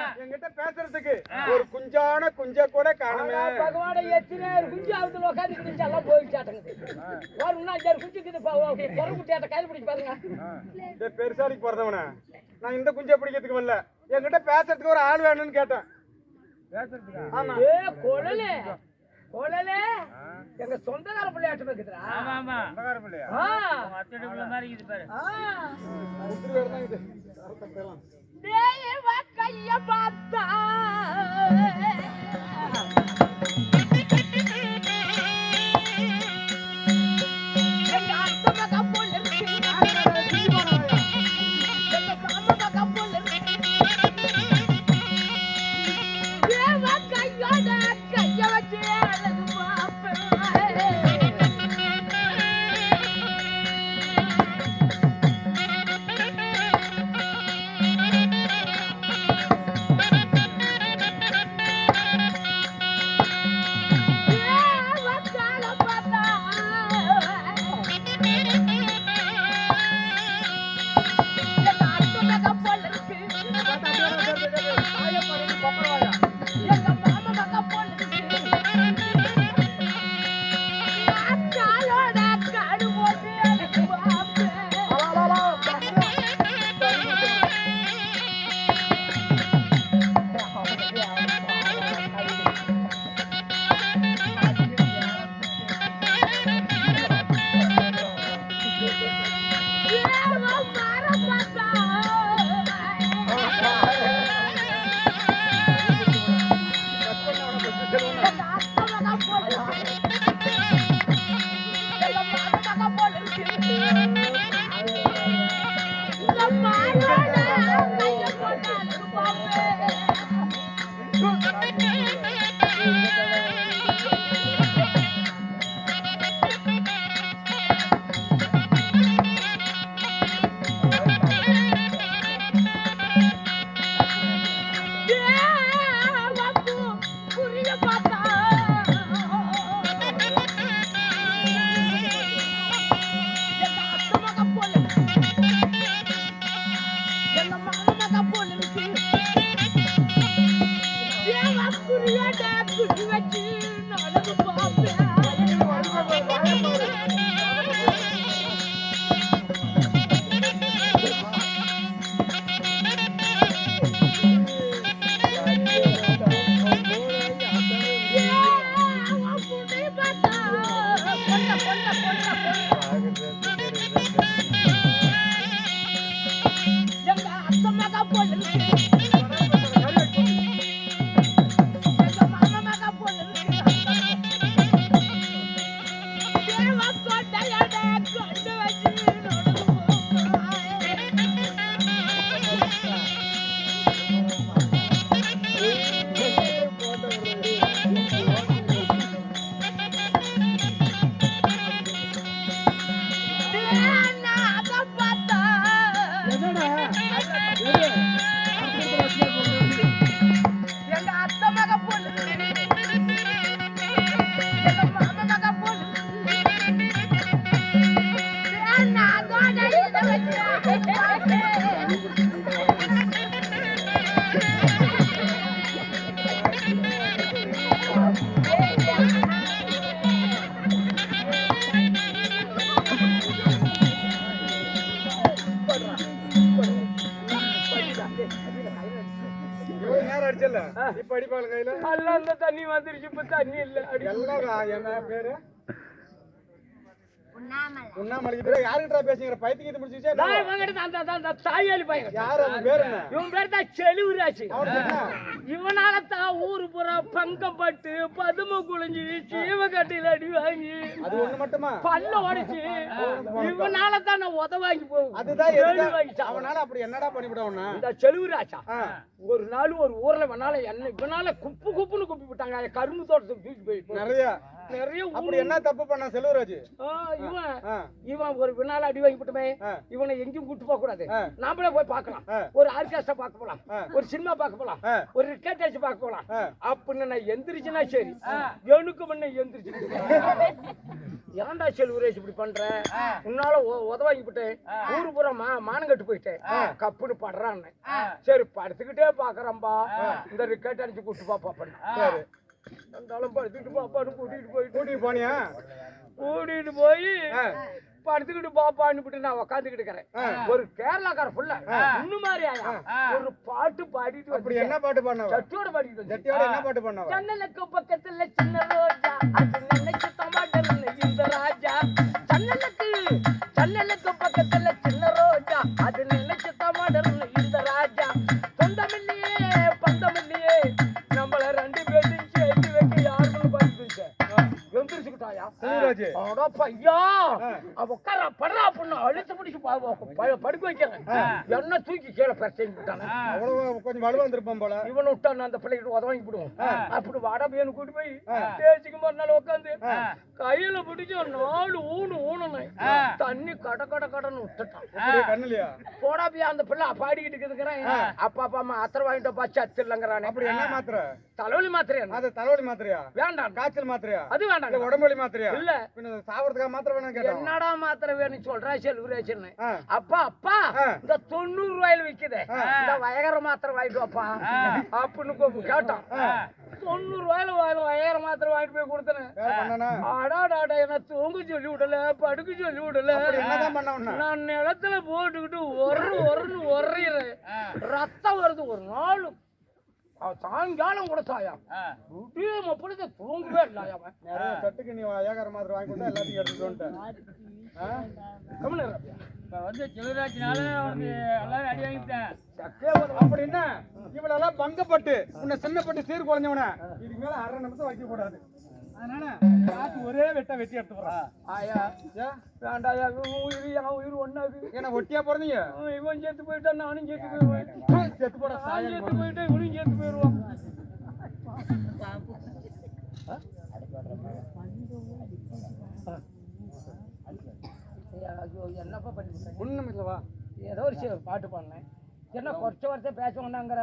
என்கிட்ட பேசுறதுக்கு ஒரு குஞ்சான குஞ்ச கூட காணுமே. பகவான எத்தனை குஞ்சு ஆகுதுல உட்காந்துக்கிட்டு எல்லாம் போயிட்டாட்டுங்க. ஒரு இன்னும் 5 குஞ்சுக்குது குறை குட்டியாட்ட கையில் பிடிச்சி பாருங்க. பெருசாலிக்கு பிறந்தவன நான் இந்த குஞ்சை பிடிக்கிறதுக்கு வரல, என்கிட்ட பேசுறதுக்கு ஒரு ஆள் வேணும்னு கேட்டேன். ஆமா ஏ கொழலே கொழலே எங்க சொந்தக்கார பிள்ளையாட்டம் இருக்குதுடா. ஆமா ஆமா சொந்தக்கார பிள்ளையா? அத்தடி பிள்ளை மாதிரி இருக்குது பாரு. உதிரி வேற தான் இது. டேய் வா கைய பார்த்தா எங்க அத்தம்மா கப்போல இருக்கு. எங்க மாமா கப்போல இருக்கு. டேய் வா கையோட கைய வச்சு அழகு பாப்பேன். இப்ப அடிப்பாங்க கையில அல்ல தண்ணி வந்துருச்சு. இப்ப தண்ணி இல்ல. எல்லாம் என்ன பேரு? உண்ணாமலைக்கு பேரு யாருக்கிட்ட பேசுங்கிற பைத்தியத்தை முடிச்சுச்சா? தாயாளி பையன் யாரு அவங்க பேரு என்ன? இவன் பேர் தான் செலுவுராச்சு. இவனால தான் ஊரு பூரா பங்கப்பட்டு பதும குளிஞ்சு சீவக்கட்டையில அடி வாங்கி அது ஒண்ணு மட்டுமா பல்ல உடைச்சு இவனால தான் நான் உத வாங்கி போகும். அதுதான் அவனால அப்படி என்னடா பண்ணிவிடவனா இந்த செலுவுராச்சா ஒரு நாள் ஒரு ஊர்ல இவனால குப்பு குப்புன்னு குப்பி விட்டாங்க. கரும்பு தோட்டத்துக்கு தூக்கி போயிட்டு நிறைய நிறைய அப்படி என்ன தப்பு பண்ண செல்வராஜ்? இவன் ஆ, இவன் ஒரு வினால அடி வாங்கிவிட்டுமே ஆ. இவனை எங்கேயும் கூட்டு போக கூடாது. ஆ. நாமளே போய் பார்க்கலாம். ஆ. ஒரு ஆர்கெஸ்ட்ரா பார்க்க போலாம், ஆ. ஒரு சினிமா பார்க்க போலாம், ஆ. ஒரு கிரிக்கெட் அடிச்சு பார்க்க போலாம். ஆ. அப்படின்னு நான் எந்திரிச்சுனா சரி, எனக்கு முன்ன எந்திரிச்சு ஏன்டா செல்வரேஷ் இப்படி பண்ற? உன்னால உதவாங்கி விட்டேன், ஊரு பூரா மானம் கட்டு போயிட்டேன், கப்புன்னு படுறான்னு. சரி படுத்துக்கிட்டே பாக்குறம்பா, இந்த கிரிக்கெட் அடிச்சு கூட்டு பாப்பா படி. சரி. இருந்தாலும் படுத்துக்கிட்டு பாப்பான்னு கூட்டிட்டு போனியா? போய் ஆ. படுத்துக்கிட்டு பாப்பான்னு நான் உக்காந்துக்கிட்டு இருக்கிறேன். ஒரு கேரளாக்கார புள்ள இன்னும் மாதிரி ஒரு பாட்டு பாடிட்டு அப்படி என்ன பாட்டு பண்ணவ? சட்டியோட பாடிட்டு ஜட்டியோட என்ன பாட்டு பண்ணவ? ஜன்னலுக்கு பக்கத்துல சின்ன ரோஜா, அது நினைச்சு தமாட்டல் இந்த ராஜா. ஜன்னலுக்கு பக்கத்துல சின்ன ரோஜா, அது நினைச்சு தமாட்டல் இந்த ராஜா. சொந்தமில்லையே பந்தமில்லையே, நம்மள ரெண்டு பேரும் சேர்த்து வைக்க யாருன்னு பாடிட்டு எந்திரிச்சுக்கிட்டாயா செல்வராஜ்? அட பையா, உட்கார படுறா பொண்ணு அழுத்து பிடிச்சு படுக்க வைக்கிறேன். என்ன தூக்கி கீழே பிரச்சனை விட்டானே, அவ்வளவு கொஞ்சம் வலுவா வந்திருப்பான் போல. இவன் விட்டான் அந்த பிள்ளைகிட்ட உதவாங்கி விடுவோம். அப்படி வடபையனு கூட்டி போய் பேச்சுக்கு மறுநாள் உட்காந்து கையில பிடிச்சு 4 ஊனுனேன். தண்ணி கட கட கடன்னு விட்டுட்டான். கண்ணுலையா? போடாபியா அந்த பிள்ளை பாடிக்கிட்டு இருக்கிறேன். அப்பா அப்பா அம்மா அத்தரை வாங்கிட்டு வா சத்து இல்லங்கிறானே. அப்படி என்ன மாத்திரை? தலைவலி மாத்திரையா? அது தலைவலி மாத்திரையா? வேண்டாம். காய்ச்சல் மாத்திரையா? அது வேண்டாம். உடம்புலி மாத்திரையா? இல்ல. பின்ன சாவறதுக்காக மாத்திரை வேணும் கேட்டா? என்னடா மாத்திரை வேணும் சொல்றா செல்வரேஷன்? ஆ. அப்பா அப்பா இந்த 90 ரூபாயில விக்குதே, இந்த வயகர மாத்திரை வாங்கிட்டு வாப்பா அப்படின்னு கேட்டான். 90 ரூபாயில வயகர மாத்திரை வாங்கிட்டு போய் கொடுத்தேன். அடாடாடா, என்ன தூங்க சொல்லி விடல, படுக்க சொல்லி விடல. என்னதான் பண்ண? நான் நிலத்துல போட்டுக்கிட்டு ஒருன்னு ஒர்றேன், ரத்தம் வருது. ஒரு நாள் சாயங்காலம் கூட சாயா அப்படியே தூங்கவே இல்லையா? நிறைய தட்டுக்கு நீ ஏகார மாத்திரை வாங்கி கொடுத்தா எல்லாத்தையும் எடுத்துட்டு வந்துட்டேன். இப்ப வந்து செல்வராஜ்னால அவனுக்கு எல்லாரும் அடி வாங்கிட்டேன். அப்படின்னா இவளெல்லாம் பங்கப்பட்டு உன்னை சின்னப்பட்டு சீர் குறைஞ்சவன இதுக்கு மேல 1/2 நிமிஷம் வைக்க கூடாது. அதனால ஒரே வெட்ட வெட்டி எடுத்து போறான். ஆயா வேண்டாயா, உயிர் ஒன்னாது. ஏன்னா ஒட்டியா பிறந்தீங்க? இவன் சேர்த்து போயிட்டா நானும் சேர்த்து போயிடுவேன். செத்து போட சேர்த்து போயிட்டா இவனும் சேர்த்து போயிடுவான். என்னப்பா பண்ணி ஒண்ணும் இல்லவா? ஏதோ ஒரு பாட்டு பாடினேன். என்ன குறைச்ச வருஷம் பேச வேண்டாங்கிற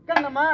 கண்ணம்மா